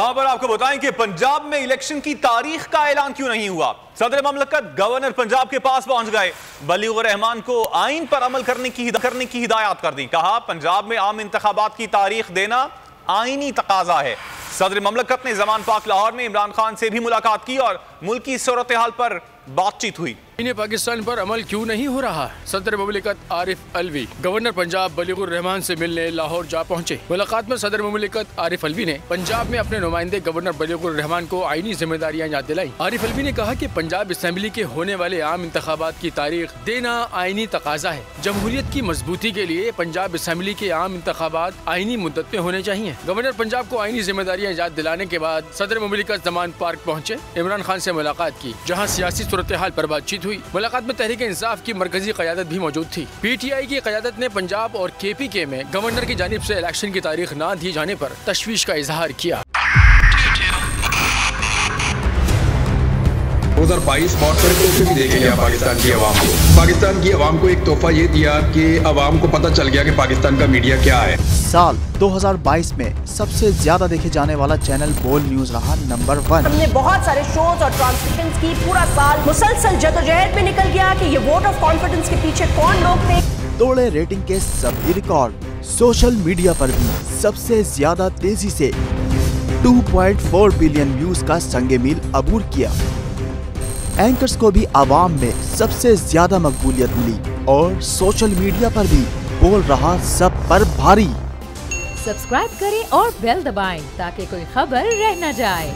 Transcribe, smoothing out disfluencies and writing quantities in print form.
यहाँ पर आपको बताएं कि पंजाब में इलेक्शन की तारीख का ऐलान क्यों नहीं हुआ। सदर ममलकत गवर्नर पंजाब के पास पहुंच गए, बलीगुर रहमान को आइन पर अमल करने की हिदायत कर दी। कहा पंजाब में आम इंतखाबात की तारीख देना आईनी तकाजा है। सदर ममलकत ने जमान पाक लाहौर में इमरान खान से भी मुलाकात की और मुल्क की सूरत हाल पर बातचीत हुई। इन्हें पाकिस्तान पर अमल क्यों नहीं हो रहा। सदर ममलिकत आरिफ अलवी गवर्नर पंजाब बलीगुर रहमान से मिलने लाहौर जा पहुंचे। मुलाकात में सदर ममलिकत आरिफ अलवी ने पंजाब में अपने नुमाइंदे गवर्नर बलीगुर रहमान को आईनी जिम्मेदारियां याद दिलाई। आरिफ अलवी ने कहा कि पंजाब असेंबली के होने वाले आम इंतखाबात की तारीख देना आईनी तकाजा है। जमहूरियत की मजबूती के लिए पंजाब असेंबली के आम इंतखाबात आईनी मुद्दत में होने चाहिए। गवर्नर पंजाब को आईनी जिम्मेदारियां याद दिलाने के बाद सदर ममलिकत जमान पार्क पहुँचे, इमरान खान से मुलाकात की, जहाँ सियासी सूरत हाल पर बातचीत हुई। मुलाकात में तहरीक इंसाफ की मरकजी क़यादत भी मौजूद थी। PTI की क़यादत ने पंजाब और KPK में गवर्नर की जानिब से इलेक्शन की तारीख न दिए जाने पर तशवीश का इजहार किया। 2022 बहुत सारे तोहफे भी देके गया पाकिस्तान की आवाम को। पाकिस्तान की आवाम को एक तोहफा ये दिया कि आवाम को पता चल गया कि पाकिस्तान का मीडिया क्या है। साल 2022 में सबसे ज्यादा देखे जाने वाला चैनल बोल न्यूज रहा नंबर 1। हमने बहुत सारे शोज और ट्रांसमिशंस की, पूरा साल मुसलसल जदोजहद में निकल गया कि ये वोट ऑफ कॉन्फिडेंस के पीछे कौन लोग थे। तोड़े रेटिंग के सभी रिकॉर्ड। सोशल मीडिया पर भी सबसे ज्यादा तेजी से 2.4 बिलियन व्यूज का संगे मील अबूर किया। एंकर्स को भी आवाम में सबसे ज्यादा मकबूलियत मिली और सोशल मीडिया पर भी बोल रहा सब पर भारी। सब्सक्राइब करें और बेल दबाएं ताकि कोई खबर रह न जाए।